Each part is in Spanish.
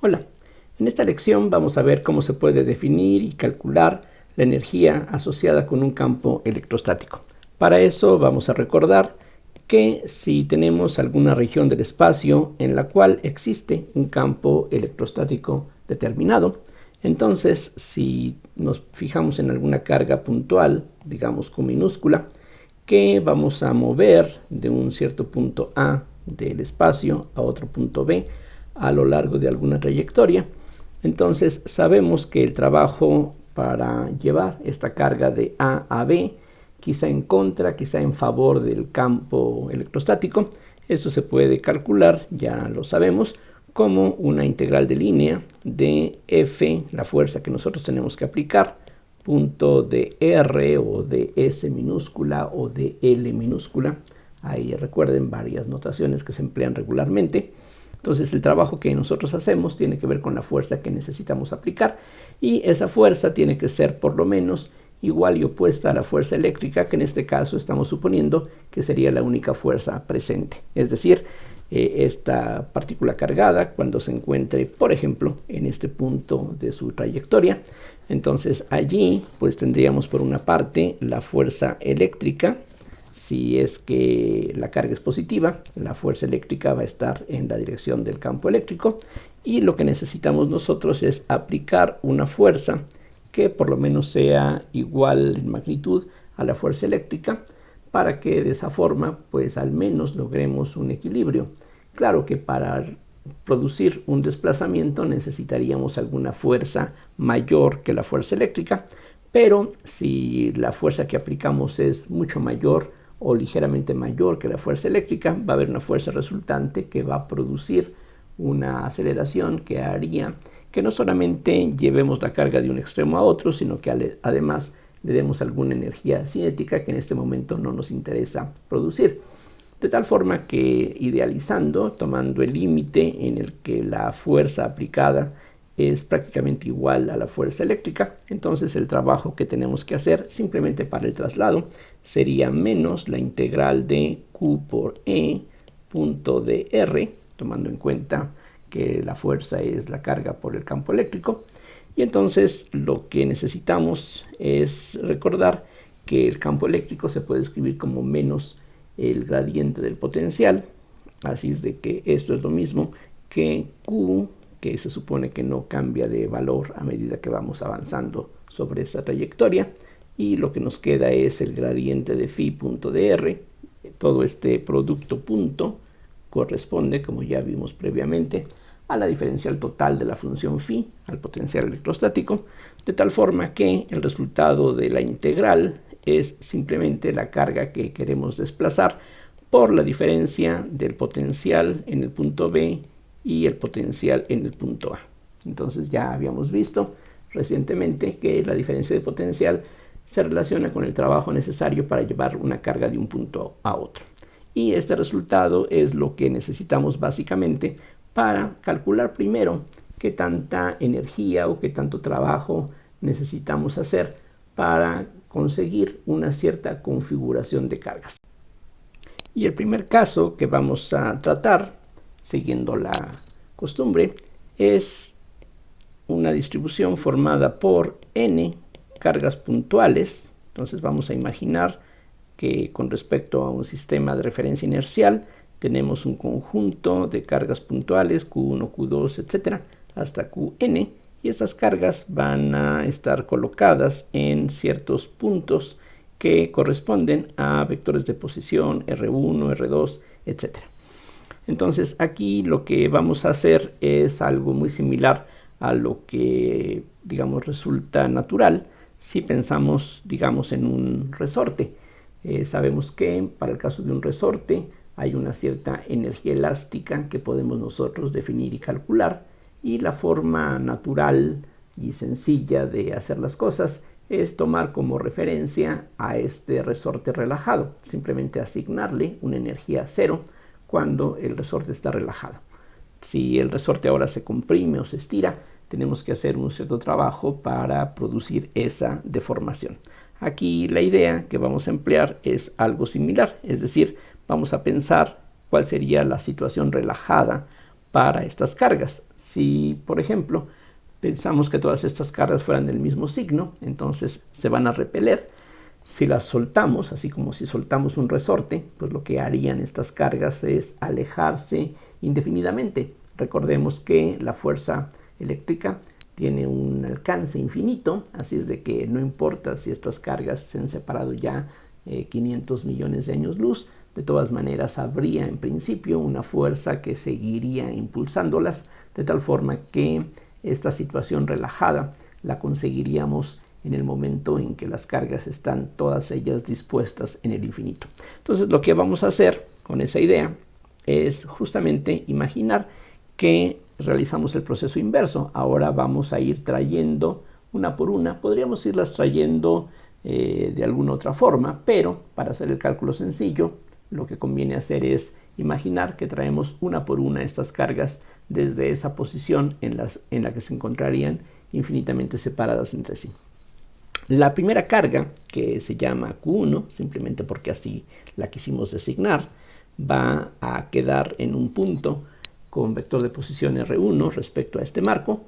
Hola, en esta lección vamos a ver cómo se puede definir y calcular la energía asociada con un campo electrostático. Para eso vamos a recordar que si tenemos alguna región del espacio en la cual existe un campo electrostático determinado, entonces si nos fijamos en alguna carga puntual, digamos Q minúscula, que vamos a mover de un cierto punto A del espacio a otro punto B a lo largo de alguna trayectoria, entonces sabemos que el trabajo para llevar esta carga de A a B, quizá en contra, quizá en favor del campo electrostático, eso se puede calcular, ya lo sabemos, como una integral de línea de F, la fuerza que nosotros tenemos que aplicar, punto de R o de S minúscula o de L minúscula. Ahí recuerden varias notaciones que se emplean regularmente. Entonces el trabajo que nosotros hacemos tiene que ver con la fuerza que necesitamos aplicar y esa fuerza tiene que ser por lo menos igual y opuesta a la fuerza eléctrica, que en este caso estamos suponiendo que sería la única fuerza presente. Es decir, esta partícula cargada cuando se encuentre, por ejemplo, en este punto de su trayectoria, entonces allí pues tendríamos por una parte la fuerza eléctrica. Si es que la carga es positiva, la fuerza eléctrica va a estar en la dirección del campo eléctrico y lo que necesitamos nosotros es aplicar una fuerza que por lo menos sea igual en magnitud a la fuerza eléctrica para que de esa forma pues al menos logremos un equilibrio. Claro que para producir un desplazamiento necesitaríamos alguna fuerza mayor que la fuerza eléctrica, pero si la fuerza que aplicamos es mucho mayor o ligeramente mayor que la fuerza eléctrica, va a haber una fuerza resultante que va a producir una aceleración que haría que no solamente llevemos la carga de un extremo a otro, sino que además le demos alguna energía cinética que en este momento no nos interesa producir. De tal forma que idealizando, tomando el límite en el que la fuerza aplicada es prácticamente igual a la fuerza eléctrica, entonces el trabajo que tenemos que hacer simplemente para el traslado sería menos la integral de Q por E punto de R, tomando en cuenta que la fuerza es la carga por el campo eléctrico. Y entonces lo que necesitamos es recordar que el campo eléctrico se puede escribir como menos el gradiente del potencial, así es de que esto es lo mismo que Q, que se supone que no cambia de valor a medida que vamos avanzando sobre esta trayectoria, y lo que nos queda es el gradiente de phi punto de R. Todo este producto punto corresponde, como ya vimos previamente, a la diferencial total de la función phi, al potencial electrostático, de tal forma que el resultado de la integral es simplemente la carga que queremos desplazar por la diferencia del potencial en el punto B y el potencial en el punto A. Entonces ya habíamos visto recientemente que la diferencia de potencial se relaciona con el trabajo necesario para llevar una carga de un punto a otro. Y este resultado es lo que necesitamos básicamente para calcular primero qué tanta energía o qué tanto trabajo necesitamos hacer para conseguir una cierta configuración de cargas. Y el primer caso que vamos a tratar, siguiendo la costumbre, es una distribución formada por n cargas puntuales. Entonces vamos a imaginar que con respecto a un sistema de referencia inercial tenemos un conjunto de cargas puntuales Q1, Q2, etcétera, hasta Qn, y esas cargas van a estar colocadas en ciertos puntos que corresponden a vectores de posición R1, R2, etcétera. Entonces aquí lo que vamos a hacer es algo muy similar a lo que, digamos, resulta natural si pensamos, digamos, en un resorte. Sabemos que para el caso de un resorte hay una cierta energía elástica que podemos nosotros definir y calcular, y la forma natural y sencilla de hacer las cosas es tomar como referencia a este resorte relajado, simplemente asignarle una energía cero cuando el resorte está relajado. Si el resorte ahora se comprime o se estira, tenemos que hacer un cierto trabajo para producir esa deformación. Aquí la idea que vamos a emplear es algo similar, es decir, vamos a pensar cuál sería la situación relajada para estas cargas. Si, por ejemplo, pensamos que todas estas cargas fueran del mismo signo, entonces se van a repeler. Si las soltamos, así como si soltamos un resorte, pues lo que harían estas cargas es alejarse indefinidamente. Recordemos que la fuerza eléctrica tiene un alcance infinito, así es de que no importa si estas cargas se han separado ya 500 millones de años luz, de todas maneras habría en principio una fuerza que seguiría impulsándolas, de tal forma que esta situación relajada la conseguiríamos en el momento en que las cargas están todas ellas dispuestas en el infinito. Entonces lo que vamos a hacer con esa idea es justamente imaginar que realizamos el proceso inverso. Ahora vamos a ir trayendo una por una, podríamos irlas trayendo de alguna otra forma, pero para hacer el cálculo sencillo lo que conviene hacer es imaginar que traemos una por una estas cargas desde esa posición en la que se encontrarían infinitamente separadas entre sí. La primera carga, que se llama Q1, simplemente porque así la quisimos designar, va a quedar en un punto con vector de posición R1 respecto a este marco,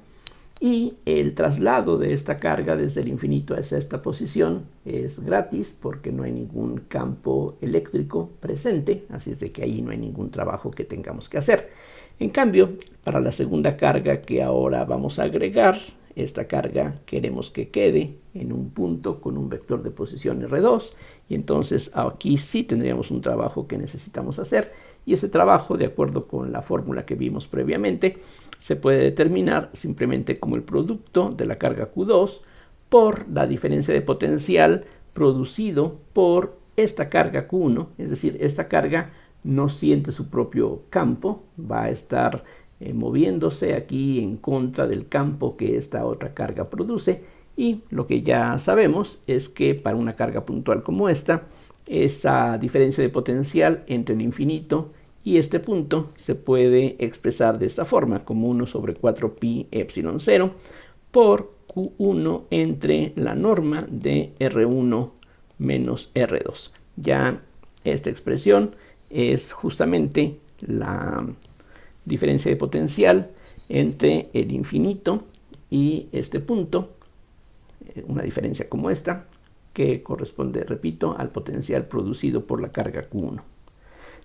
y el traslado de esta carga desde el infinito hacia esta posición es gratis porque no hay ningún campo eléctrico presente, así es de que ahí no hay ningún trabajo que tengamos que hacer. En cambio, para la segunda carga que ahora vamos a agregar, esta carga queremos que quede en un punto con un vector de posición R2, y entonces aquí sí tendríamos un trabajo que necesitamos hacer, y ese trabajo, de acuerdo con la fórmula que vimos previamente, se puede determinar simplemente como el producto de la carga Q2 por la diferencia de potencial producido por esta carga Q1, es decir, esta carga no siente su propio campo, va a estar moviéndose aquí en contra del campo que esta otra carga produce, y lo que ya sabemos es que para una carga puntual como esta, esa diferencia de potencial entre el infinito y este punto se puede expresar de esta forma, como 1 sobre 4 pi epsilon 0 por Q1 entre la norma de R1 menos R2. Ya esta expresión es justamente la diferencia de potencial entre el infinito y este punto, una diferencia como esta, que corresponde, repito, al potencial producido por la carga Q1.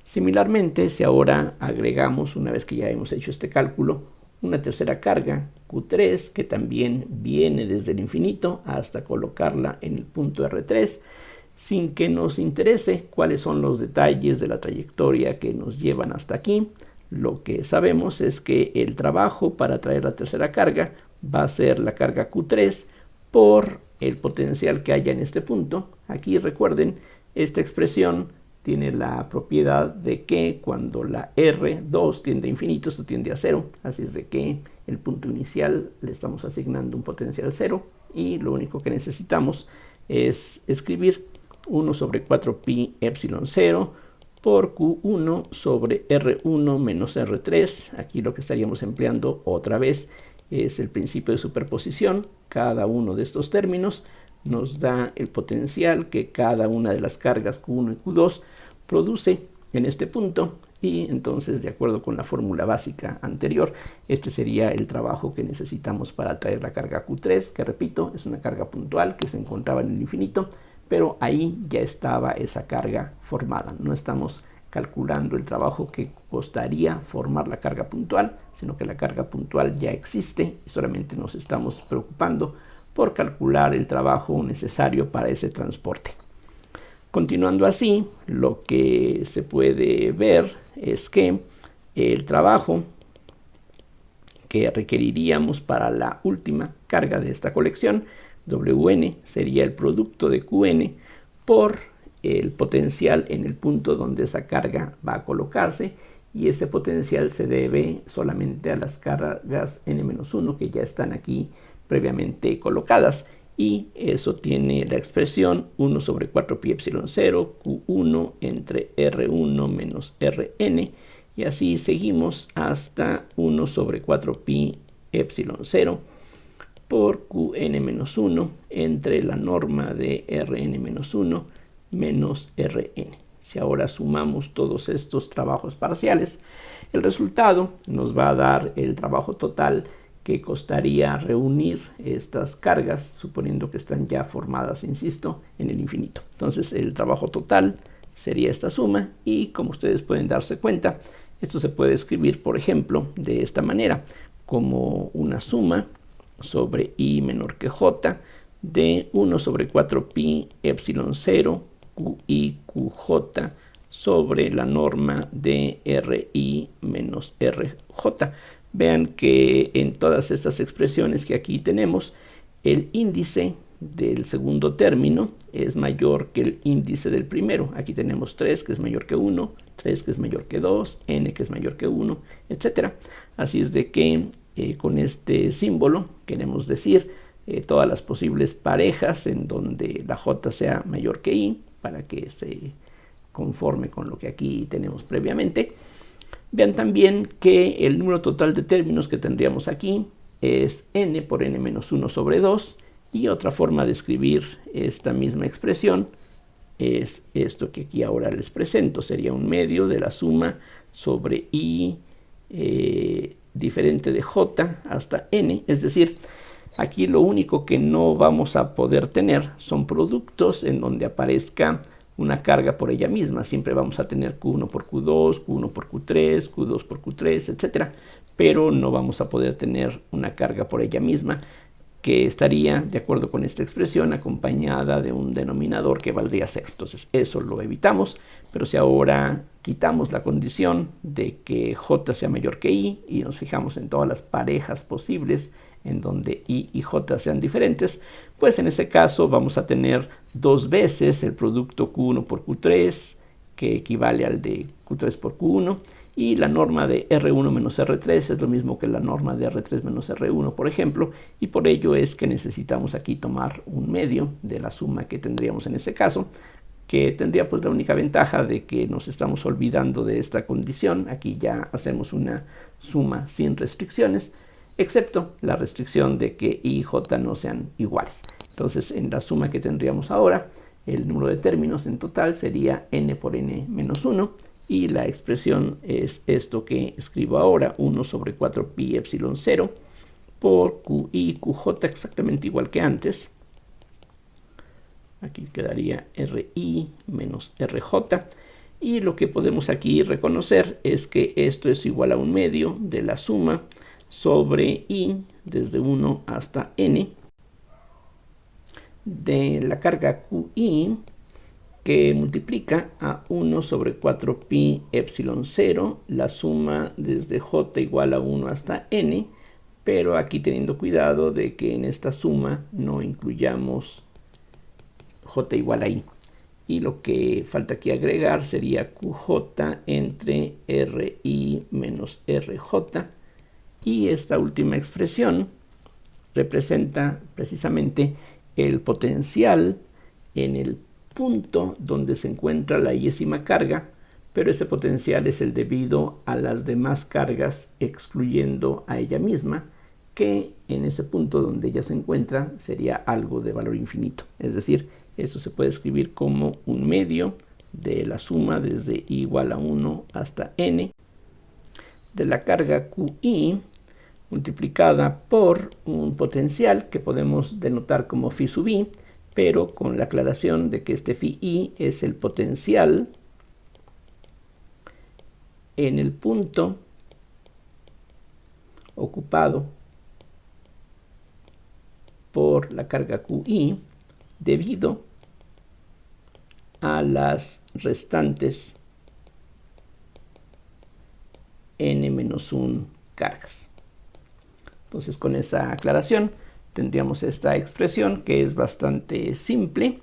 Similarmente, si ahora agregamos, una vez que ya hemos hecho este cálculo, una tercera carga, Q3, que también viene desde el infinito hasta colocarla en el punto R3, sin que nos interese cuáles son los detalles de la trayectoria que nos llevan hasta aquí, lo que sabemos es que el trabajo para traer la tercera carga va a ser la carga Q3 por el potencial que haya en este punto. Aquí recuerden, esta expresión tiene la propiedad de que cuando la R2 tiende a infinito, esto tiende a 0, así es de que el punto inicial le estamos asignando un potencial 0, y lo único que necesitamos es escribir 1 sobre 4 pi epsilon 0 por Q1 sobre R1 menos R3. Aquí lo que estaríamos empleando otra vez es el principio de superposición. Cada uno de estos términos nos da el potencial que cada una de las cargas Q1 y Q2 produce en este punto, y entonces, de acuerdo con la fórmula básica anterior, este sería el trabajo que necesitamos para traer la carga Q3, que repito, es una carga puntual que se encontraba en el infinito, pero ahí ya estaba esa carga formada. No estamos calculando el trabajo que costaría formar la carga puntual, sino que la carga puntual ya existe y solamente nos estamos preocupando por calcular el trabajo necesario para ese transporte. Continuando así, lo que se puede ver es que el trabajo que requeriríamos para la última carga de esta colección, Wn, sería el producto de Qn por el potencial en el punto donde esa carga va a colocarse, y ese potencial se debe solamente a las cargas n-1 que ya están aquí previamente colocadas, y eso tiene la expresión 1 sobre 4 pi epsilon 0 Q1 entre R1 menos Rn, y así seguimos hasta 1 sobre 4 pi epsilon 0 por Qn-1 entre la norma de Rn-1 menos Rn. Si ahora sumamos todos estos trabajos parciales, El resultado nos va a dar el trabajo total que costaría reunir estas cargas, suponiendo que están ya formadas, insisto, en el infinito. Entonces el trabajo total sería esta suma y, como ustedes pueden darse cuenta, esto se puede escribir, por ejemplo, de esta manera, como una suma sobre i menor que j de 1 sobre 4 pi epsilon 0 qi qj sobre la norma de ri menos rj. Vean que en todas estas expresiones que aquí tenemos, el índice del segundo término es mayor que el índice del primero. Aquí tenemos 3 que es mayor que 1, 3 que es mayor que 2, n que es mayor que 1, etc. Así es de que con este símbolo queremos decir todas las posibles parejas en donde la j sea mayor que i, para que se conforme con lo que aquí tenemos previamente. Vean también que el número total de términos que tendríamos aquí es n por n menos 1 sobre 2, y otra forma de escribir esta misma expresión es esto que aquí ahora les presento. Sería un medio de la suma sobre i diferente de j hasta n, es decir, aquí lo único que no vamos a poder tener son productos en donde aparezca una carga por ella misma. Siempre vamos a tener Q1 por Q2, Q1 por Q3, Q2 por Q3, etc. Pero no vamos a poder tener una carga por ella misma, que estaría, de acuerdo con esta expresión, acompañada de un denominador que valdría 0. Entonces eso lo evitamos, pero si ahora quitamos la condición de que j sea mayor que i y nos fijamos en todas las parejas posibles en donde i y j sean diferentes, pues en ese caso vamos a tener dos veces el producto Q1 por Q3, que equivale al de Q3 por Q1, y la norma de R1 menos R3 es lo mismo que la norma de R3 menos R1, por ejemplo, y por ello es que necesitamos aquí tomar un medio de la suma que tendríamos en este caso, que tendría pues la única ventaja de que nos estamos olvidando de esta condición. Aquí ya hacemos una suma sin restricciones, excepto la restricción de que i y j no sean iguales. Entonces, en la suma que tendríamos ahora, el número de términos en total sería n por n menos 1, y la expresión es esto que escribo ahora, 1 sobre 4 pi epsilon 0 por qi y qj, exactamente igual que antes. Aquí quedaría ri menos rj, y lo que podemos aquí reconocer es que esto es igual a un medio de la suma sobre i desde 1 hasta n de la carga qi, que multiplica a 1 sobre 4 pi epsilon 0, la suma desde j igual a 1 hasta n, pero aquí teniendo cuidado de que en esta suma no incluyamos j igual a i. Y lo que falta aquí agregar sería qj entre ri menos rj, y esta última expresión representa precisamente el potencial en el punto donde se encuentra la i-ésima carga, pero ese potencial es el debido a las demás cargas excluyendo a ella misma, que en ese punto donde ella se encuentra sería algo de valor infinito. Es decir, eso se puede escribir como un medio de la suma desde i igual a 1 hasta n de la carga qi multiplicada por un potencial que podemos denotar como phi sub i, pero con la aclaración de que este phi i es el potencial en el punto ocupado por la carga qi debido a las restantes n-1 cargas. Entonces, con esa aclaración tendríamos esta expresión, que es bastante simple,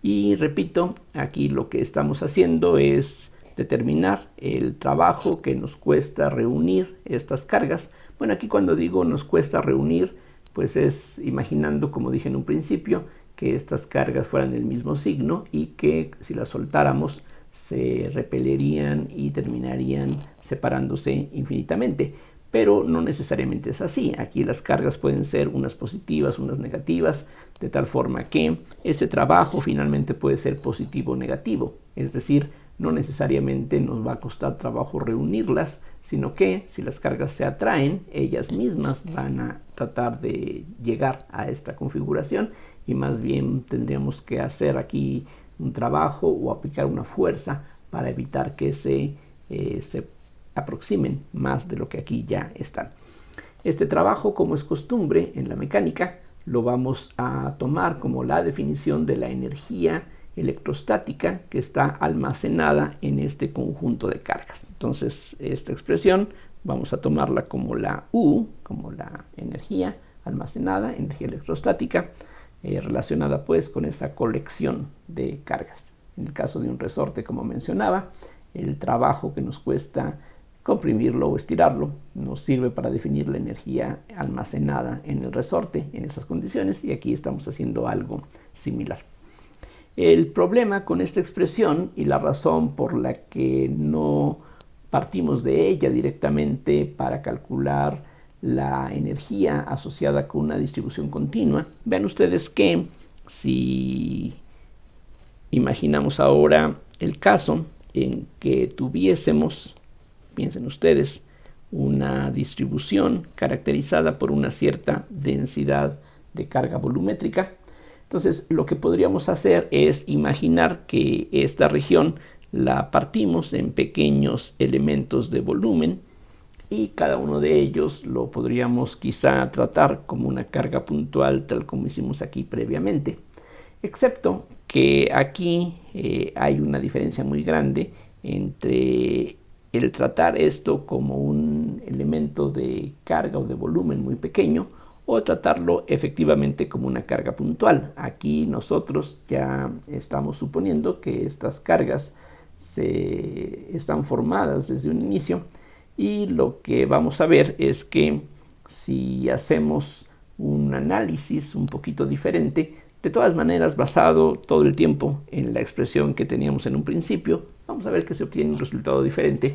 y repito, aquí lo que estamos haciendo es determinar el trabajo que nos cuesta reunir estas cargas. Bueno, aquí cuando digo nos cuesta reunir, pues es imaginando, como dije en un principio, que estas cargas fueran del mismo signo y que si las soltáramos se repelerían y terminarían separándose infinitamente. Pero no necesariamente es así. Aquí las cargas pueden ser unas positivas, unas negativas, de tal forma que este trabajo finalmente puede ser positivo o negativo. Es decir, no necesariamente nos va a costar trabajo reunirlas, sino que si las cargas se atraen, ellas mismas van a tratar de llegar a esta configuración y más bien tendríamos que hacer aquí un trabajo o aplicar una fuerza para evitar que se aproximen más de lo que aquí ya están. Este trabajo, como es costumbre en la mecánica, lo vamos a tomar como la definición de la energía electrostática que está almacenada en este conjunto de cargas. Entonces, esta expresión vamos a tomarla como la U, como la energía almacenada, energía electrostática, relacionada pues con esa colección de cargas. En el caso de un resorte, como mencionaba, el trabajo que nos cuesta comprimirlo o estirarlo nos sirve para definir la energía almacenada en el resorte en esas condiciones, y aquí estamos haciendo algo similar. El problema con esta expresión y la razón por la que no partimos de ella directamente para calcular la energía asociada con una distribución continua, vean ustedes que si imaginamos ahora el caso en que tuviésemos, piensen ustedes, una distribución caracterizada por una cierta densidad de carga volumétrica. Entonces, lo que podríamos hacer es imaginar que esta región la partimos en pequeños elementos de volumen y cada uno de ellos lo podríamos quizá tratar como una carga puntual, tal como hicimos aquí previamente. Excepto que aquí hay una diferencia muy grande entre el tratar esto como un elemento de carga o de volumen muy pequeño o tratarlo efectivamente como una carga puntual. Aquí nosotros ya estamos suponiendo que estas cargas están formadas desde un inicio, y lo que vamos a ver es que si hacemos un análisis un poquito diferente, de todas maneras basado todo el tiempo en la expresión que teníamos en un principio, vamos a ver que se obtiene un resultado diferente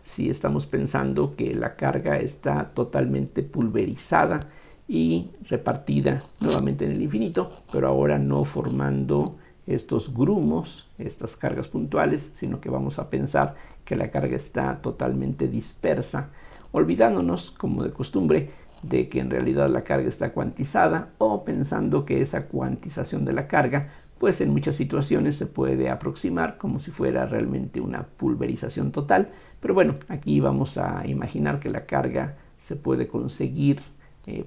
si estamos pensando que la carga está totalmente pulverizada y repartida nuevamente en el infinito, pero ahora no formando estos grumos, estas cargas puntuales, sino que vamos a pensar que la carga está totalmente dispersa, olvidándonos, como de costumbre, de que en realidad la carga está cuantizada, o pensando que esa cuantización de la carga, pues en muchas situaciones se puede aproximar como si fuera realmente una pulverización total. Pero bueno, aquí vamos a imaginar que la carga se puede conseguir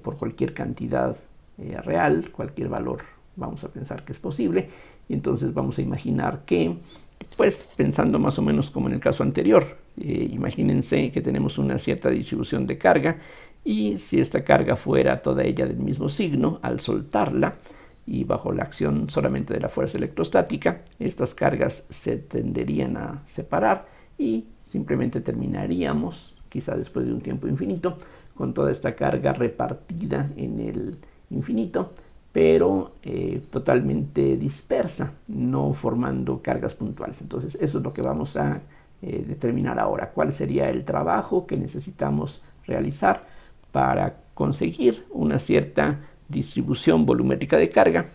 por cualquier cantidad real, cualquier valor vamos a pensar que es posible, y entonces vamos a imaginar que, pues pensando más o menos como en el caso anterior, imagínense que tenemos una cierta distribución de carga, y si esta carga fuera toda ella del mismo signo, al soltarla y bajo la acción solamente de la fuerza electrostática, estas cargas se tenderían a separar y simplemente terminaríamos, quizá después de un tiempo infinito, con toda esta carga repartida en el infinito, pero totalmente dispersa, no formando cargas puntuales. Entonces eso es lo que vamos a determinar ahora. ¿Cuál sería el trabajo que necesitamos realizar para conseguir una cierta distribución volumétrica de carga,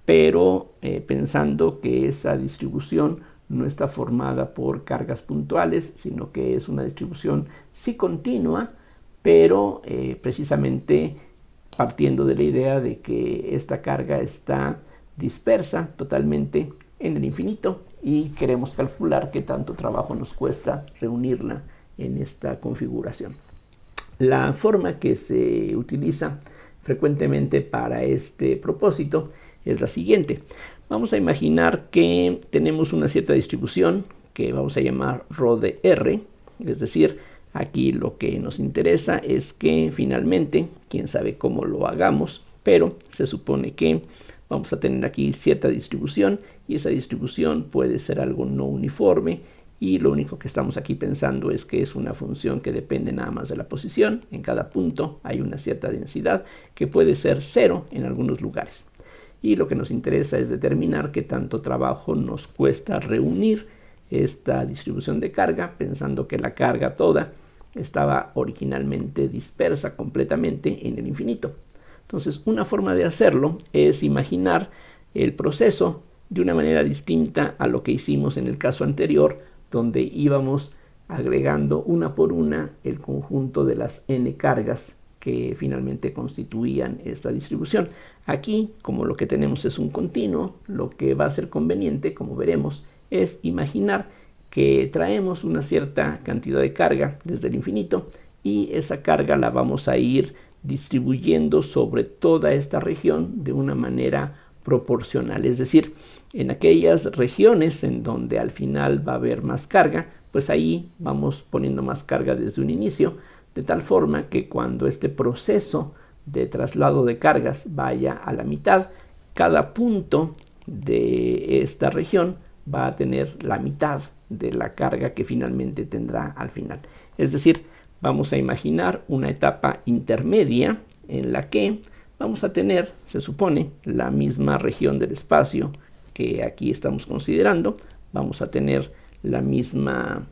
pero pensando que esa distribución no está formada por cargas puntuales, sino que es una distribución sí continua, pero precisamente partiendo de la idea de que esta carga está dispersa totalmente en el infinito y queremos calcular qué tanto trabajo nos cuesta reunirla en esta configuración. La forma que se utiliza frecuentemente para este propósito es la siguiente. Vamos a imaginar que tenemos una cierta distribución que vamos a llamar ρ de R, es decir, aquí lo que nos interesa es que finalmente, quién sabe cómo lo hagamos, pero se supone que vamos a tener aquí cierta distribución, y esa distribución puede ser algo no uniforme, y lo único que estamos aquí pensando es que es una función que depende nada más de la posición. En cada punto hay una cierta densidad que puede ser 0 en algunos lugares. Y lo que nos interesa es determinar qué tanto trabajo nos cuesta reunir esta distribución de carga, pensando que la carga toda estaba originalmente dispersa completamente en el infinito. Entonces, una forma de hacerlo es imaginar el proceso de una manera distinta a lo que hicimos en el caso anterior donde íbamos agregando una por una el conjunto de las n cargas que finalmente constituían esta distribución. Aquí, como lo que tenemos es un continuo, lo que va a ser conveniente, como veremos, es imaginar que traemos una cierta cantidad de carga desde el infinito y esa carga la vamos a ir distribuyendo sobre toda esta región de una manera proporcional. Es decir, en aquellas regiones en donde al final va a haber más carga, pues ahí vamos poniendo más carga desde un inicio, de tal forma que cuando este proceso de traslado de cargas vaya a la mitad, cada punto de esta región va a tener la mitad de la carga que finalmente tendrá al final. Es decir, vamos a imaginar una etapa intermedia en la que vamos a tener, se supone, la misma región del espacio que aquí estamos considerando, vamos a tener la misma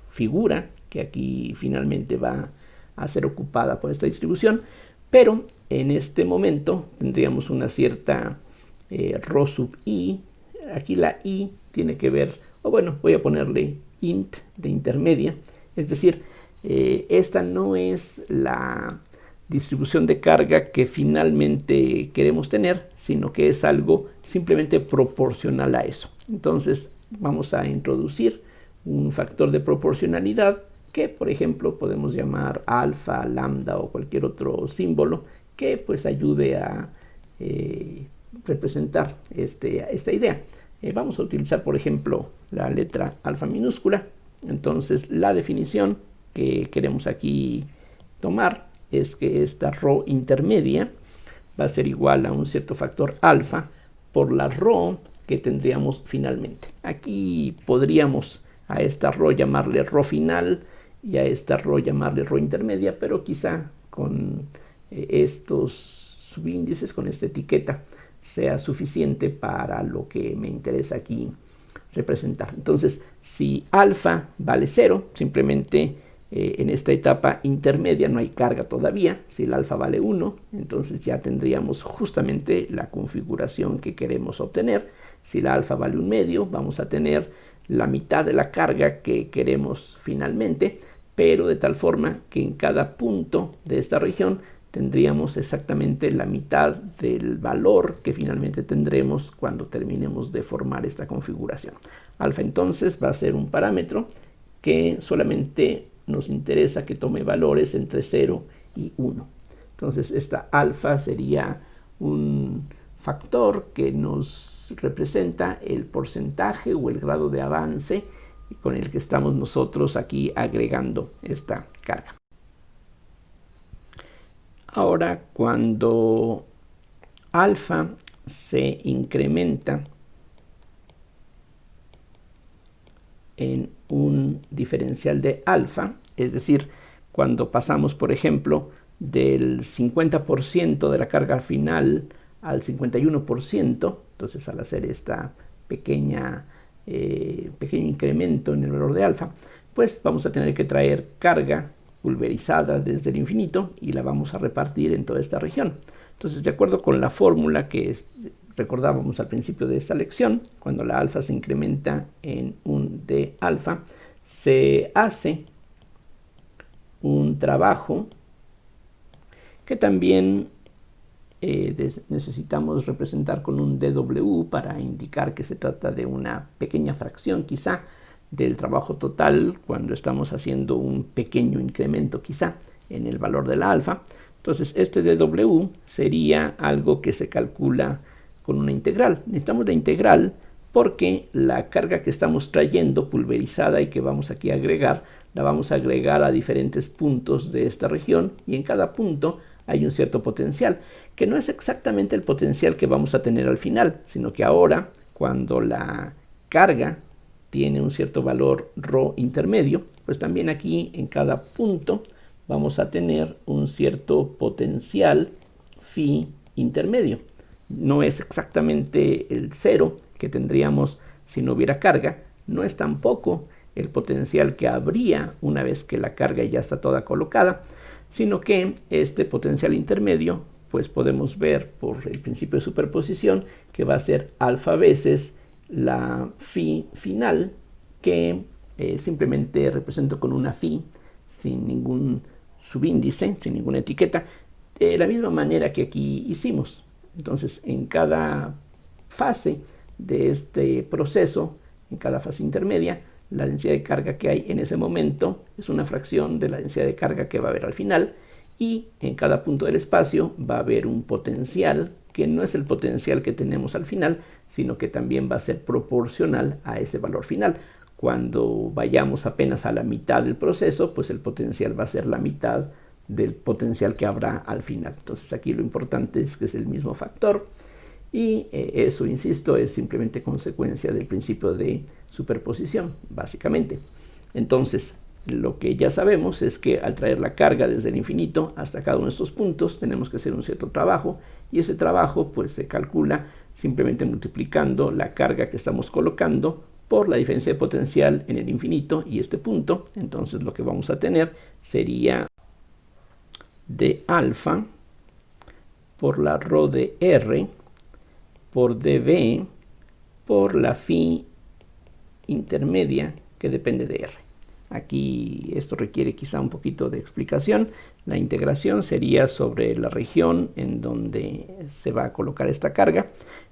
figura que aquí finalmente va a ser ocupada por esta distribución, pero en este momento tendríamos una cierta rho sub i. Aquí la i tiene que ver, o bueno, voy a ponerle int de intermedia, es decir, esta no es la distribución de carga que finalmente queremos tener, sino que es algo simplemente proporcional a eso. Entonces vamos a introducir un factor de proporcionalidad que, por ejemplo, podemos llamar alfa, lambda o cualquier otro símbolo que pues ayude a representar esta idea. Vamos a utilizar, por ejemplo, la letra alfa minúscula. Entonces la definición que queremos aquí tomar es que esta rho intermedia va a ser igual a un cierto factor alfa por la rho que tendríamos finalmente. Aquí podríamos a esta rho llamarle rho final y a esta rho llamarle rho intermedia, pero quizá con estos subíndices, con esta etiqueta, sea suficiente para lo que me interesa aquí representar. Entonces, si alfa vale 0, simplemente en esta etapa intermedia no hay carga todavía. Si el alfa vale 1, entonces ya tendríamos justamente la configuración que queremos obtener. Si la alfa vale 1 medio, vamos a tener la mitad de la carga que queremos finalmente, pero de tal forma que en cada punto de esta región tendríamos exactamente la mitad del valor que finalmente tendremos cuando terminemos de formar esta configuración. Alfa entonces va a ser un parámetro que solamente nos interesa que tome valores entre 0 y 1. Entonces esta alfa sería un factor que nos representa el porcentaje o el grado de avance con el que estamos nosotros aquí agregando esta carga. Ahora, cuando alfa se incrementa en un diferencial de alfa, es decir, cuando pasamos, por ejemplo, del 50% de la carga final al 51%, entonces al hacer esta pequeño incremento en el valor de alfa, pues vamos a tener que traer carga pulverizada desde el infinito y la vamos a repartir en toda esta región. Entonces, de acuerdo con la fórmula que recordábamos al principio de esta lección, cuando la alfa se incrementa en un d alfa, se hace un trabajo que también necesitamos representar con un dw para indicar que se trata de una pequeña fracción quizá del trabajo total cuando estamos haciendo un pequeño incremento quizá en el valor de la alfa. Entonces este dw sería algo que se calcula con una integral. Necesitamos la integral porque la carga que estamos trayendo pulverizada y que vamos aquí a agregar, la vamos a agregar a diferentes puntos de esta región y en cada punto hay un cierto potencial, que no es exactamente el potencial que vamos a tener al final, sino que ahora, cuando la carga tiene un cierto valor rho intermedio, pues también aquí en cada punto vamos a tener un cierto potencial phi intermedio. No es exactamente el 0 que tendríamos si no hubiera carga, no es tampoco el potencial que habría una vez que la carga ya está toda colocada, sino que este potencial intermedio, pues podemos ver por el principio de superposición que va a ser alfa veces la phi final que simplemente represento con una phi sin ningún subíndice, sin ninguna etiqueta, de la misma manera que aquí hicimos. Entonces, en cada fase de este proceso, en cada fase intermedia, la densidad de carga que hay en ese momento es una fracción de la densidad de carga que va a haber al final, y en cada punto del espacio va a haber un potencial que no es el potencial que tenemos al final, sino que también va a ser proporcional a ese valor final. Cuando vayamos apenas a la mitad del proceso, pues el potencial va a ser la mitad del potencial que habrá al final. Entonces aquí lo importante es que es el mismo factor, y eso, insisto, es simplemente consecuencia del principio de superposición, básicamente. Entonces, lo que ya sabemos es que al traer la carga desde el infinito hasta cada uno de estos puntos tenemos que hacer un cierto trabajo, y ese trabajo pues se calcula simplemente multiplicando la carga que estamos colocando por la diferencia de potencial en el infinito y este punto. Entonces lo que vamos a tener sería d alfa por la rho de r por dv por la phi intermedia que depende de r. Aquí esto requiere quizá un poquito de explicación. La integración sería sobre la región en donde se va a colocar esta carga.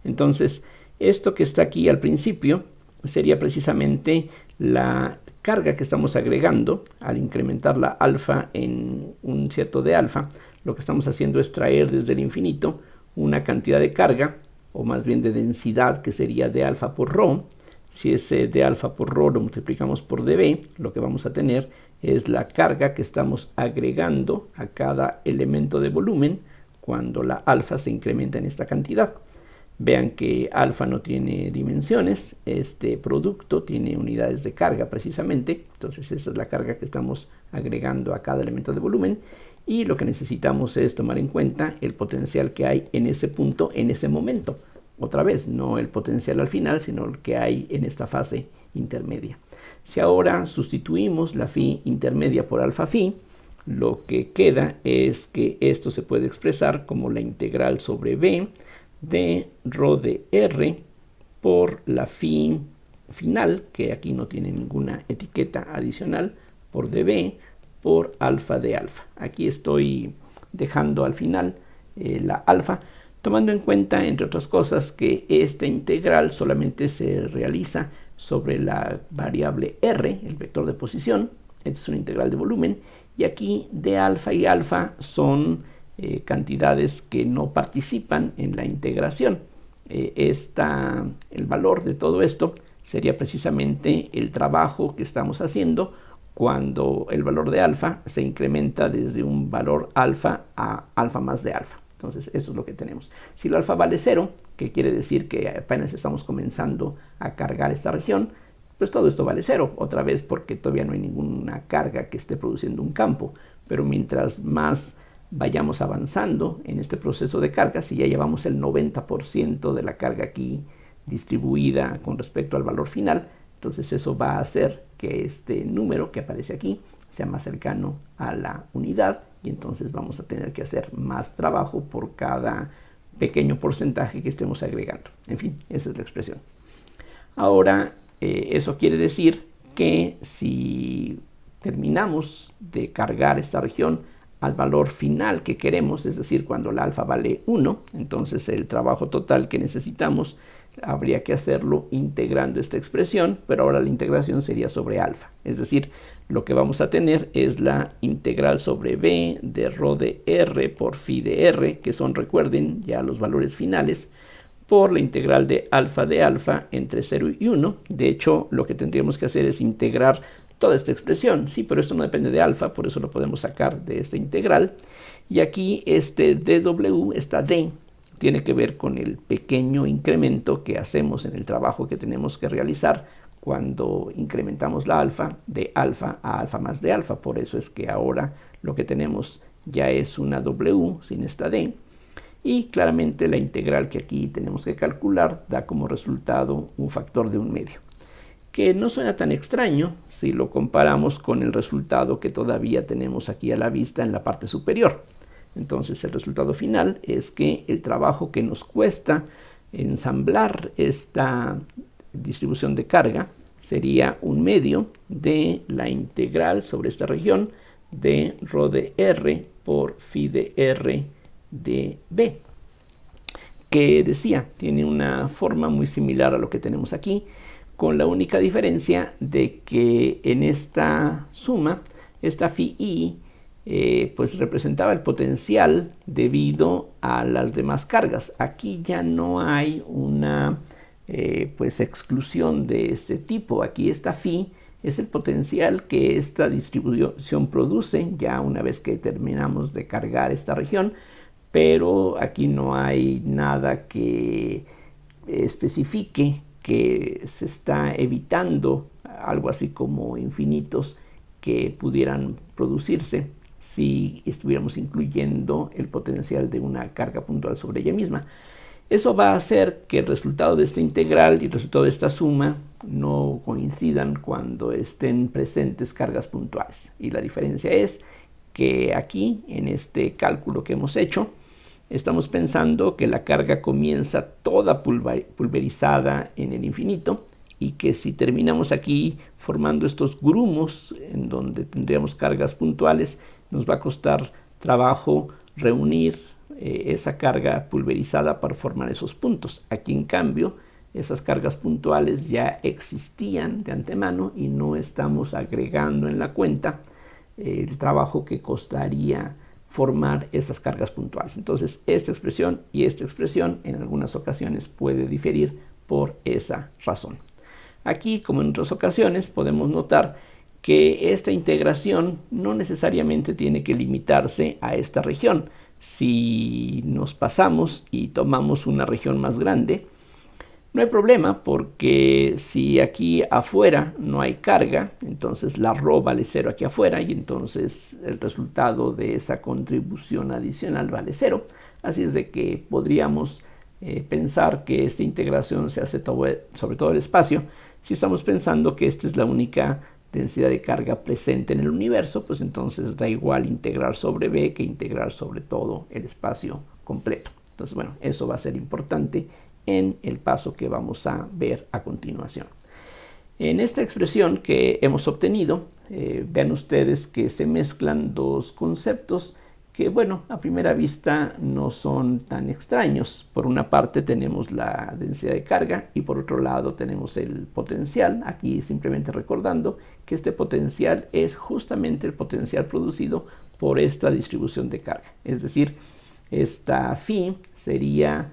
Entonces, esto que está aquí al principio sería precisamente la carga que estamos agregando al incrementar la alfa en un cierto de alfa. Lo que estamos haciendo es traer desde el infinito una cantidad de carga, o más bien de densidad, que sería de alfa por rho. Si ese de alfa por rho lo multiplicamos por dv, lo que vamos a tener es la carga que estamos agregando a cada elemento de volumen cuando la alfa se incrementa en esta cantidad. Vean que alfa no tiene dimensiones, este producto tiene unidades de carga precisamente, entonces esa es la carga que estamos agregando a cada elemento de volumen, y lo que necesitamos es tomar en cuenta el potencial que hay en ese punto, en ese momento. Otra vez, no el potencial al final, sino el que hay en esta fase intermedia. Si ahora sustituimos la phi intermedia por alfa phi, lo que queda es que esto se puede expresar como la integral sobre v de rho de r por la phi final, que aquí no tiene ninguna etiqueta adicional, por dv por alfa de alfa. Aquí estoy dejando al final la alfa, tomando en cuenta, entre otras cosas, que esta integral solamente se realiza sobre la variable r, el vector de posición. Esta es una integral de volumen, y aquí de alfa y alfa son cantidades que no participan en la integración. El valor de todo esto sería precisamente el trabajo que estamos haciendo cuando el valor de alfa se incrementa desde un valor alfa a alfa más de alfa. Entonces eso es lo que tenemos. Si el alfa vale 0, que quiere decir que apenas estamos comenzando a cargar esta región, pues todo esto vale 0, otra vez porque todavía no hay ninguna carga que esté produciendo un campo. Pero mientras más vayamos avanzando en este proceso de carga, si ya llevamos el 90% de la carga aquí distribuida con respecto al valor final, entonces eso va a hacer que este número que aparece aquí sea más cercano a la unidad, y entonces vamos a tener que hacer más trabajo por cada pequeño porcentaje que estemos agregando. En fin, esa es la expresión. Ahora, eso quiere decir que si terminamos de cargar esta región al valor final que queremos, es decir, cuando el alfa vale 1, entonces el trabajo total que necesitamos habría que hacerlo integrando esta expresión, pero ahora la integración sería sobre alfa. Es decir, lo que vamos a tener es la integral sobre v de rho de r por phi de r, que son, recuerden, ya los valores finales, por la integral de alfa entre 0 y 1. De hecho, lo que tendríamos que hacer es integrar toda esta expresión, sí, pero esto no depende de alfa, por eso lo podemos sacar de esta integral. Y aquí este dw, esta d, tiene que ver con el pequeño incremento que hacemos en el trabajo que tenemos que realizar cuando incrementamos la alfa de alfa a alfa más de alfa. Por eso es que ahora lo que tenemos ya es una w sin esta d, y claramente la integral que aquí tenemos que calcular da como resultado un factor de 1/2, que no suena tan extraño si lo comparamos con el resultado que todavía tenemos aquí a la vista en la parte superior. Entonces el resultado final es que el trabajo que nos cuesta ensamblar esta distribución de carga sería un medio de la integral sobre esta región de ρ de R por phi de R de B, que decía, tiene una forma muy similar a lo que tenemos aquí, con la única diferencia de que en esta suma, esta phi i, pues representaba el potencial debido a las demás cargas. Aquí ya no hay una pues exclusión de ese tipo. Aquí esta phi es el potencial que esta distribución produce ya una vez que terminamos de cargar esta región, pero aquí no hay nada que especifique que se está evitando algo así como infinitos que pudieran producirse si estuviéramos incluyendo el potencial de una carga puntual sobre ella misma. Eso va a hacer que el resultado de esta integral y el resultado de esta suma no coincidan cuando estén presentes cargas puntuales. Y la diferencia es que aquí, en este cálculo que hemos hecho, estamos pensando que la carga comienza toda pulverizada en el infinito y que si terminamos aquí formando estos grumos en donde tendríamos cargas puntuales, nos va a costar trabajo reunir esa carga pulverizada para formar esos puntos. Aquí en cambio esas cargas puntuales ya existían de antemano y no estamos agregando en la cuenta el trabajo que costaría formar esas cargas puntuales. Entonces esta expresión y esta expresión en algunas ocasiones puede diferir por esa razón. Aquí, como en otras ocasiones, podemos notar que esta integración no necesariamente tiene que limitarse a esta región. Si nos pasamos y tomamos una región más grande, no hay problema, porque si aquí afuera no hay carga, entonces la ρ vale 0 aquí afuera y entonces el resultado de esa contribución adicional vale 0. Así es de que podríamos pensar que esta integración se hace sobre todo el espacio. Si estamos pensando que esta es la única densidad de carga presente en el universo, pues entonces da igual integrar sobre B que integrar sobre todo el espacio completo. Entonces, bueno, eso va a ser importante en el paso que vamos a ver a continuación. En esta expresión que hemos obtenido, vean ustedes que se mezclan dos conceptos que, bueno, a primera vista no son tan extraños. Por una parte tenemos la densidad de carga y por otro lado tenemos el potencial. Aquí simplemente recordando que este potencial es justamente el potencial producido por esta distribución de carga. Es decir, esta phi sería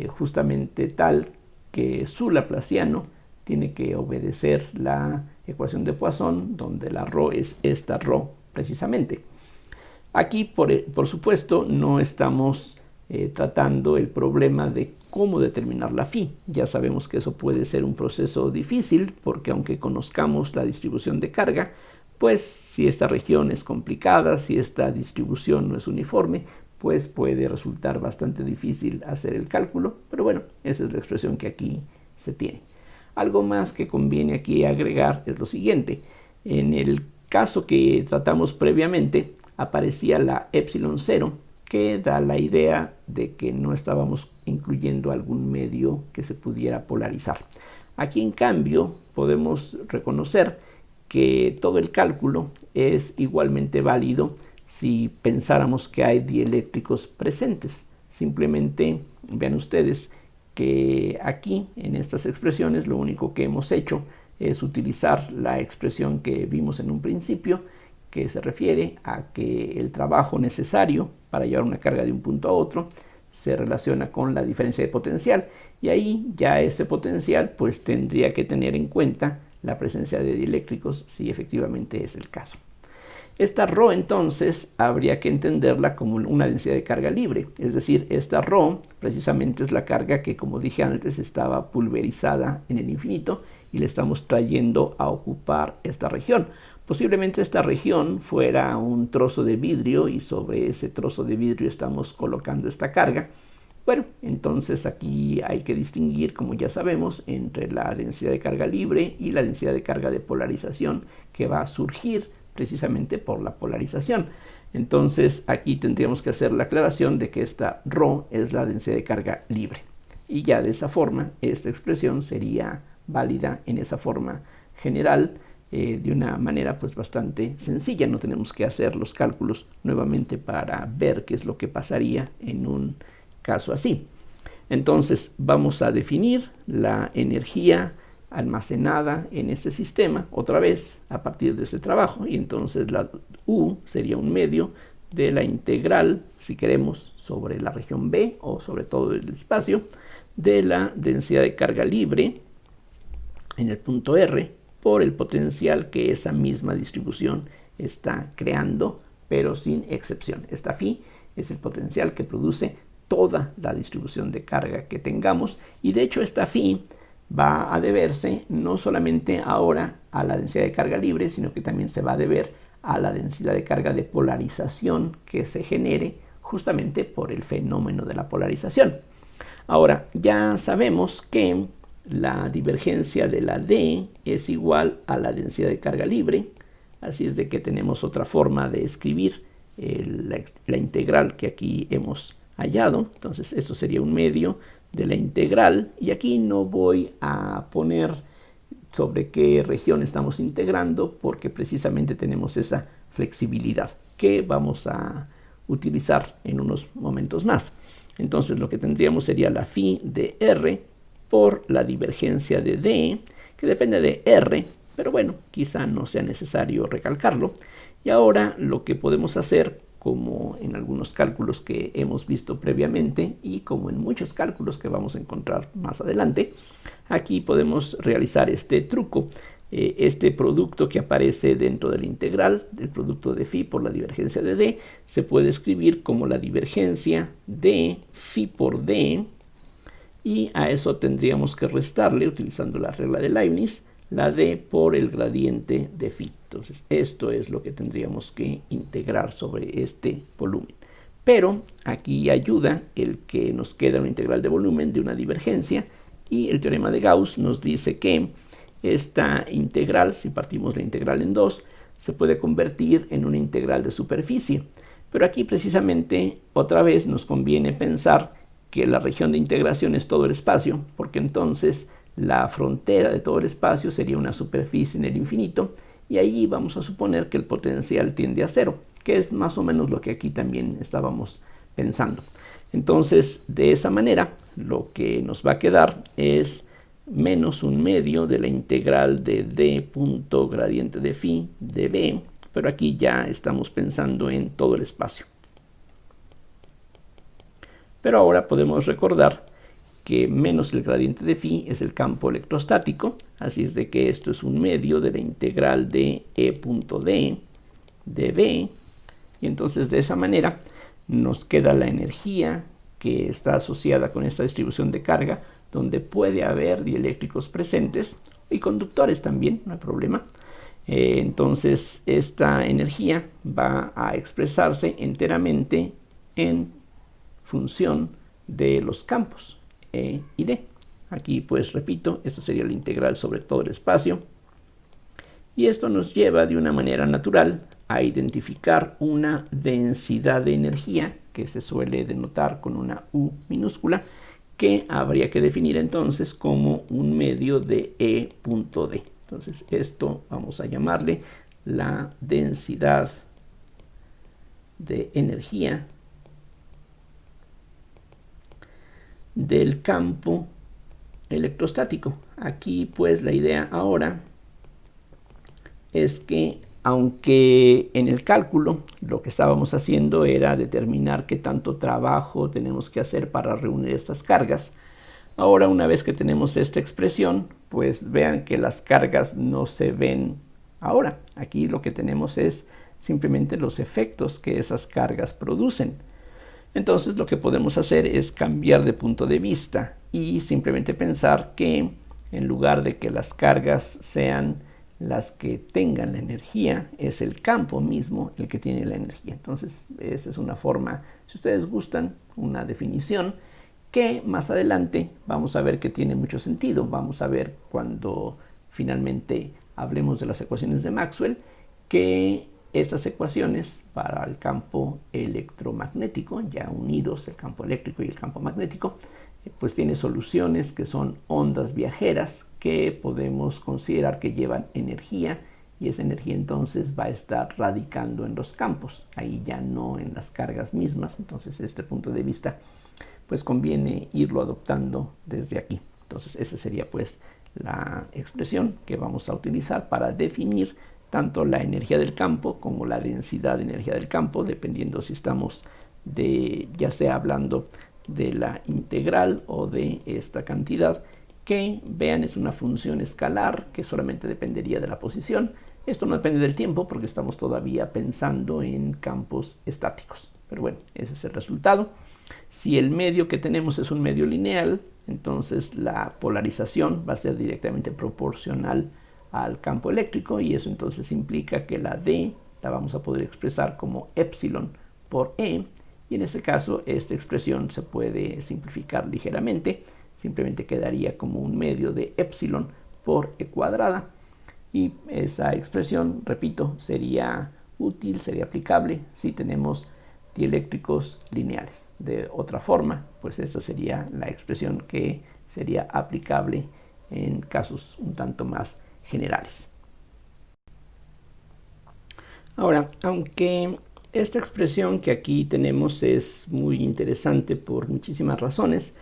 justamente tal que su laplaciano tiene que obedecer la ecuación de Poisson, donde la ρ es esta ρ precisamente. Aquí, por supuesto, no estamos tratando el problema de cómo determinar la phi. Ya sabemos que eso puede ser un proceso difícil, porque aunque conozcamos la distribución de carga, pues si esta región es complicada, si esta distribución no es uniforme, pues puede resultar bastante difícil hacer el cálculo, pero bueno, esa es la expresión que aquí se tiene. Algo más que conviene aquí agregar es lo siguiente. En el caso que tratamos previamente, aparecía la epsilon 0, que da la idea de que no estábamos incluyendo algún medio que se pudiera polarizar. Aquí, en cambio, podemos reconocer que todo el cálculo es igualmente válido si pensáramos que hay dieléctricos presentes. Simplemente vean ustedes que aquí en estas expresiones lo único que hemos hecho es utilizar la expresión que vimos en un principio, que se refiere a que el trabajo necesario para llevar una carga de un punto a otro se relaciona con la diferencia de potencial, y ahí ya ese potencial pues tendría que tener en cuenta la presencia de dieléctricos si efectivamente es el caso. Esta ρ entonces habría que entenderla como una densidad de carga libre, es decir, esta ρ precisamente es la carga que, como dije antes, estaba pulverizada en el infinito y le estamos trayendo a ocupar esta región. Posiblemente esta región fuera un trozo de vidrio y sobre ese trozo de vidrio estamos colocando esta carga. Bueno, entonces aquí hay que distinguir, como ya sabemos, entre la densidad de carga libre y la densidad de carga de polarización que va a surgir precisamente por la polarización. Entonces aquí tendríamos que hacer la aclaración de que esta ρ es la densidad de carga libre. Y ya de esa forma, esta expresión sería válida en esa forma general de una manera pues bastante sencilla. No tenemos que hacer los cálculos nuevamente para ver qué es lo que pasaría en un caso así. Entonces vamos a definir la energía almacenada en este sistema otra vez a partir de ese trabajo, y entonces la U sería un medio de la integral, si queremos, sobre la región B o sobre todo el espacio, de la densidad de carga libre en el punto R por el potencial que esa misma distribución está creando, pero sin excepción. Esta phi es el potencial que produce toda la distribución de carga que tengamos, y de hecho esta phi va a deberse no solamente ahora a la densidad de carga libre, sino que también se va a deber a la densidad de carga de polarización que se genere justamente por el fenómeno de la polarización. Ahora, ya sabemos que la divergencia de la D es igual a la densidad de carga libre, así es de que tenemos otra forma de escribir la integral que aquí hemos hallado. Entonces esto sería un medio de la integral, y aquí no voy a poner sobre qué región estamos integrando porque precisamente tenemos esa flexibilidad que vamos a utilizar en unos momentos más. Entonces lo que tendríamos sería la phi de R por la divergencia de D, que depende de R, pero bueno, quizá no sea necesario recalcarlo. Y ahora lo que podemos hacer, como en algunos cálculos que hemos visto previamente y como en muchos cálculos que vamos a encontrar más adelante, aquí podemos realizar este truco. Este producto que aparece dentro de la integral del producto de phi por la divergencia de D se puede escribir como la divergencia de phi por D, y a eso tendríamos que restarle, utilizando la regla de Leibniz, la D por el gradiente de phi. Entonces esto es lo que tendríamos que integrar sobre este volumen. Pero aquí ayuda el que nos queda una integral de volumen de una divergencia, y el teorema de Gauss nos dice que esta integral, si partimos la integral en dos, se puede convertir en una integral de superficie. Pero aquí precisamente otra vez nos conviene pensar que la región de integración es todo el espacio, porque entonces la frontera de todo el espacio sería una superficie en el infinito, y allí vamos a suponer que el potencial tiende a cero, que es más o menos lo que aquí también estábamos pensando. Entonces, de esa manera, lo que nos va a quedar es menos un medio de la integral de d punto gradiente de phi de b, pero aquí ya estamos pensando en todo el espacio. Pero ahora podemos recordar que menos el gradiente de phi es el campo electrostático, así es de que esto es un medio de la integral de e punto d de b, y entonces de esa manera nos queda la energía que está asociada con esta distribución de carga, donde puede haber dieléctricos presentes y conductores también, no hay problema. Entonces esta energía va a expresarse enteramente en función de los campos E y D. Aquí pues repito, esto sería la integral sobre todo el espacio, y esto nos lleva de una manera natural a identificar una densidad de energía que se suele denotar con una U minúscula, que habría que definir entonces como un medio de E punto D. Entonces esto vamos a llamarle la densidad de energía del campo electrostático. Aquí pues la idea ahora es que, aunque en el cálculo lo que estábamos haciendo era determinar qué tanto trabajo tenemos que hacer para reunir estas cargas, ahora una vez que tenemos esta expresión, pues vean que las cargas no se ven ahora. Aquí lo que tenemos es simplemente los efectos que esas cargas producen. Entonces lo que podemos hacer es cambiar de punto de vista y simplemente pensar que en lugar de que las cargas sean las que tengan la energía, es el campo mismo el que tiene la energía. Entonces esa es una forma, si ustedes gustan, una definición que más adelante vamos a ver que tiene mucho sentido. Vamos a ver cuando finalmente hablemos de las ecuaciones de Maxwell que estas ecuaciones para el campo electromagnético, ya unidos el campo eléctrico y el campo magnético, pues tiene soluciones que son ondas viajeras que podemos considerar que llevan energía, y esa energía entonces va a estar radicando en los campos, ahí ya no en las cargas mismas. Entonces este punto de vista pues conviene irlo adoptando desde aquí. Entonces esa sería pues la expresión que vamos a utilizar para definir tanto la energía del campo como la densidad de energía del campo, dependiendo si estamos ya sea hablando de la integral o de esta cantidad, que vean es una función escalar que solamente dependería de la posición. Esto no depende del tiempo porque estamos todavía pensando en campos estáticos. Pero bueno, ese es el resultado. Si el medio que tenemos es un medio lineal, entonces la polarización va a ser directamente proporcional al campo eléctrico, y eso entonces implica que la D la vamos a poder expresar como epsilon por E, y en este caso esta expresión se puede simplificar ligeramente. Simplemente quedaría como un medio de epsilon por E cuadrada, y esa expresión, repito, sería útil, sería aplicable si tenemos dieléctricos lineales. De otra forma, pues esta sería la expresión que sería aplicable en casos un tanto más generales. Ahora, aunque esta expresión que aquí tenemos es muy interesante por muchísimas razones,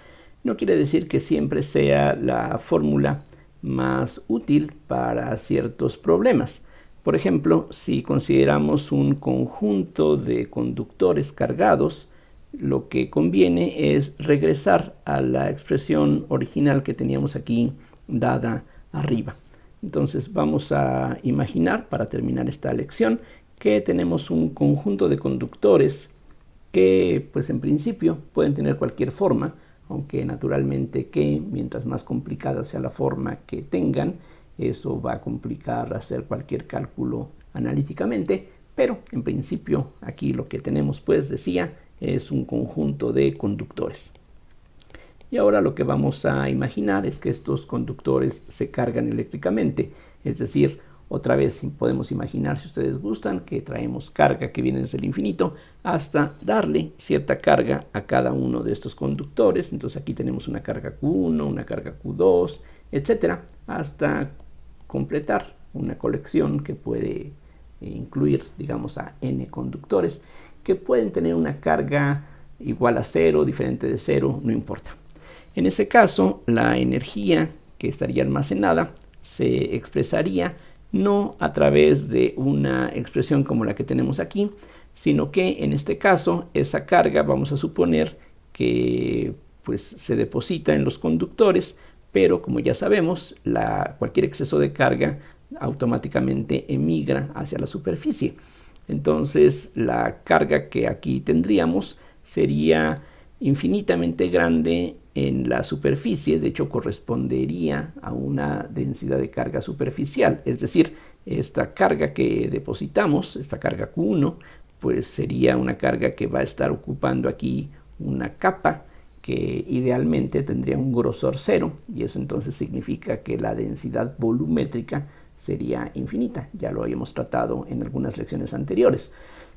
no quiere decir que siempre sea la fórmula más útil para ciertos problemas. Por ejemplo, si consideramos un conjunto de conductores cargados, lo que conviene es regresar a la expresión original que teníamos aquí dada arriba. Entonces vamos a imaginar, para terminar esta lección, que tenemos un conjunto de conductores que pues en principio pueden tener cualquier forma, aunque naturalmente que mientras más complicada sea la forma que tengan, eso va a complicar hacer cualquier cálculo analíticamente. Pero en principio aquí lo que tenemos, pues decía, es un conjunto de conductores. Y ahora lo que vamos a imaginar es que estos conductores se cargan eléctricamente, es decir, otra vez podemos imaginar, si ustedes gustan, que traemos carga que viene desde el infinito hasta darle cierta carga a cada uno de estos conductores. Entonces aquí tenemos una carga Q1, una carga Q2, etcétera, hasta completar una colección que puede incluir, digamos, a n conductores que pueden tener una carga igual a 0, diferente de 0, no importa. En ese caso, la energía que estaría almacenada se expresaría no a través de una expresión como la que tenemos aquí, sino que en este caso esa carga vamos a suponer que pues se deposita en los conductores, pero como ya sabemos, cualquier exceso de carga automáticamente emigra hacia la superficie. Entonces la carga que aquí tendríamos sería infinitamente grande en la superficie, de hecho correspondería a una densidad de carga superficial, es decir, esta carga que depositamos, esta carga Q1, pues sería una carga que va a estar ocupando aquí una capa que idealmente tendría un grosor 0, y eso entonces significa que la densidad volumétrica sería infinita. Ya lo habíamos tratado en algunas lecciones anteriores.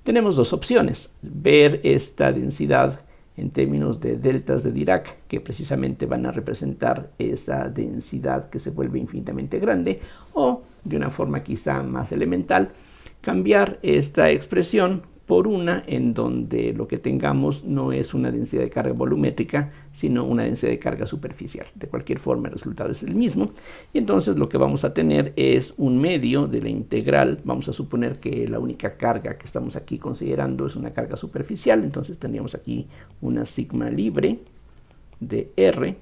Tenemos dos opciones: ver esta densidad en términos de deltas de Dirac, que precisamente van a representar esa densidad que se vuelve infinitamente grande, o de una forma quizá más elemental, cambiar esta expresión por una en donde lo que tengamos no es una densidad de carga volumétrica, sino una densidad de carga superficial. De cualquier forma, el resultado es el mismo, y entonces lo que vamos a tener es un medio de la integral. Vamos a suponer que la única carga que estamos aquí considerando es una carga superficial, entonces tendríamos aquí una sigma libre de R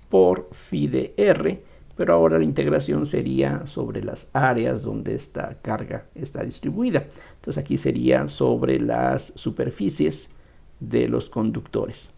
por phi de R, pero ahora la integración sería sobre las áreas donde esta carga está distribuida. Entonces aquí sería sobre las superficies de los conductores.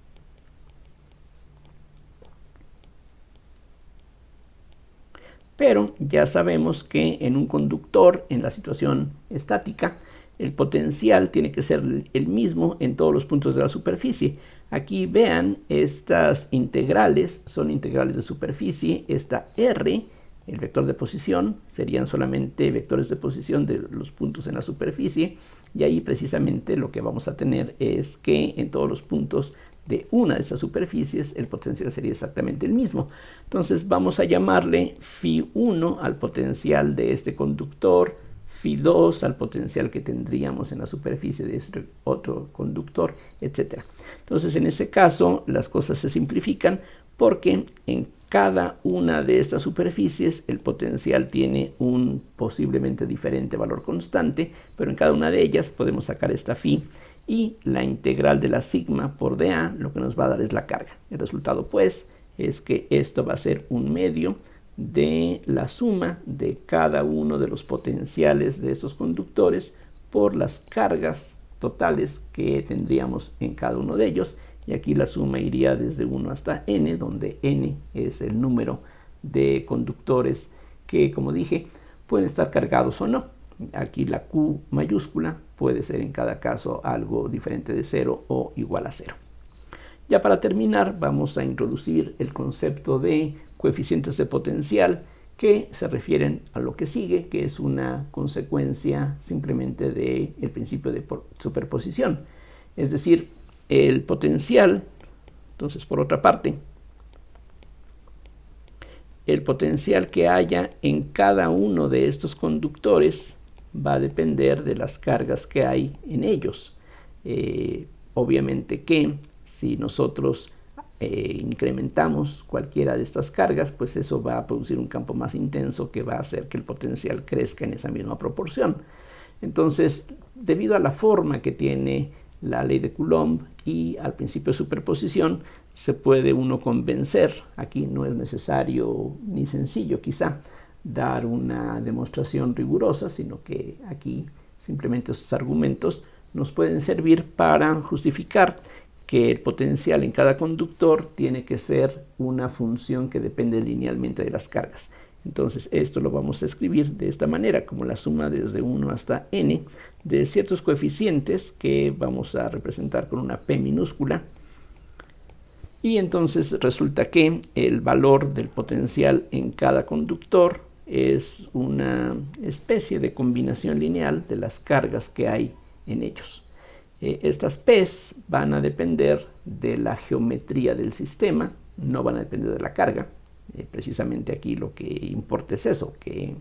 Pero ya sabemos que en un conductor, en la situación estática, el potencial tiene que ser el mismo en todos los puntos de la superficie. Aquí vean, estas integrales son integrales de superficie. Esta R, el vector de posición, serían solamente vectores de posición de los puntos en la superficie, y ahí precisamente lo que vamos a tener es que en todos los puntos de una de estas superficies, el potencial sería exactamente el mismo. Entonces vamos a llamarle Φ1 al potencial de este conductor, Φ2 al potencial que tendríamos en la superficie de este otro conductor, etc. Entonces en ese caso las cosas se simplifican porque en cada una de estas superficies el potencial tiene un posiblemente diferente valor constante, pero en cada una de ellas podemos sacar esta phi y la integral de la sigma por dA lo que nos va a dar es la carga. El resultado pues es que esto va a ser un medio de la suma de cada uno de los potenciales de esos conductores por las cargas totales que tendríamos en cada uno de ellos, y aquí la suma iría desde 1 hasta n, donde n es el número de conductores que, como dije, pueden estar cargados o no. Aquí la Q mayúscula puede ser en cada caso algo diferente de 0 o igual a 0. Ya para terminar vamos a introducir el concepto de coeficientes de potencial que se refieren a lo que sigue, que es una consecuencia simplemente del principio de superposición. Es decir, el potencial, entonces por otra parte, el potencial que haya en cada uno de estos conductores va a depender de las cargas que hay en ellos. Obviamente que si nosotros incrementamos cualquiera de estas cargas, pues eso va a producir un campo más intenso que va a hacer que el potencial crezca en esa misma proporción. Entonces, debido a la forma que tiene la ley de Coulomb y al principio de superposición, se puede uno convencer, aquí no es necesario ni sencillo quizá dar una demostración rigurosa, sino que aquí simplemente esos argumentos nos pueden servir para justificar que el potencial en cada conductor tiene que ser una función que depende linealmente de las cargas. Entonces esto lo vamos a escribir de esta manera, como la suma desde 1 hasta n de ciertos coeficientes que vamos a representar con una p minúscula. Y entonces resulta que el valor del potencial en cada conductor es una especie de combinación lineal de las cargas que hay en ellos. Estas P's van a depender de la geometría del sistema, no van a depender de la carga. Precisamente aquí lo que importa es eso, que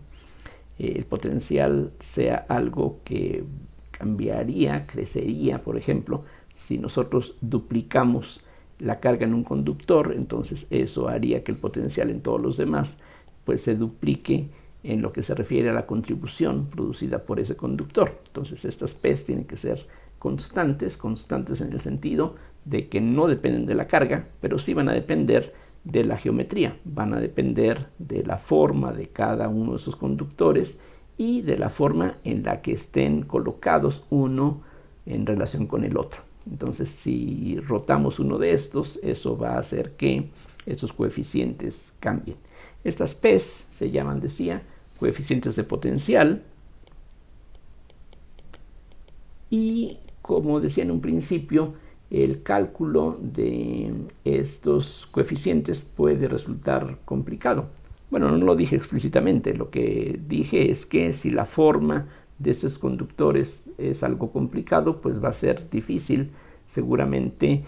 el potencial sea algo que cambiaría, crecería, por ejemplo, si nosotros duplicamos la carga en un conductor, entonces eso haría que el potencial en todos los demás pues se duplique en lo que se refiere a la contribución producida por ese conductor. Entonces estas P's tienen que ser constantes en el sentido de que no dependen de la carga, pero sí van a depender de la geometría, van a depender de la forma de cada uno de esos conductores y de la forma en la que estén colocados uno en relación con el otro. Entonces, si rotamos uno de estos, eso va a hacer que estos coeficientes cambien. Estas P's se llaman, decía, coeficientes de potencial, y como decía en un principio, el cálculo de estos coeficientes puede resultar complicado. Bueno, no lo dije explícitamente, lo que dije es que si la forma de estos conductores es algo complicado, pues va a ser difícil seguramente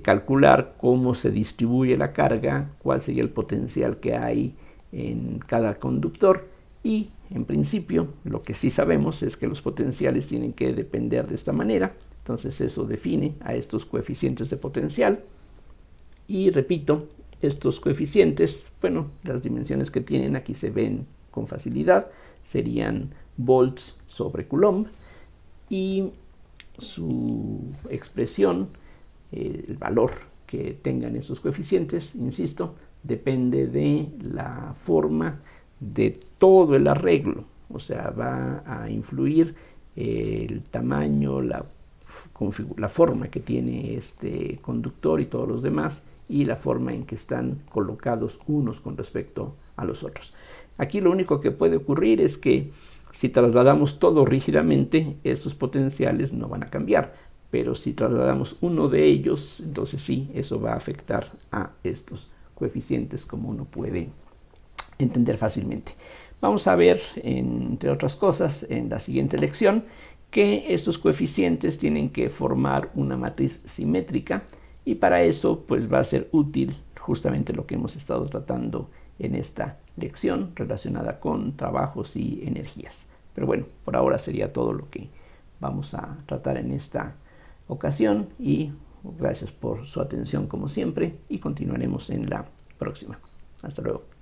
calcular cómo se distribuye la carga, cuál sería el potencial que hay en cada conductor, y en principio lo que sí sabemos es que los potenciales tienen que depender de esta manera. Entonces eso define a estos coeficientes de potencial. Y repito, estos coeficientes, bueno, las dimensiones que tienen aquí se ven con facilidad, serían volts sobre Coulomb, y su expresión, el valor que tengan esos coeficientes, insisto, depende de la forma de todo el arreglo. O sea, va a influir el tamaño, la forma que tiene este conductor y todos los demás, y la forma en que están colocados unos con respecto a los otros. Aquí lo único que puede ocurrir es que si trasladamos todo rígidamente, esos potenciales no van a cambiar, pero si trasladamos uno de ellos, entonces sí, eso va a afectar a estos coeficientes, como uno puede entender fácilmente. Vamos a ver, entre otras cosas, en la siguiente lección, que estos coeficientes tienen que formar una matriz simétrica Y para eso pues va a ser útil justamente lo que hemos estado tratando en esta lección relacionada con trabajos y energías. Pero bueno, por ahora sería todo lo que vamos a tratar en esta ocasión y gracias por su atención como siempre y continuaremos en la próxima. Hasta luego.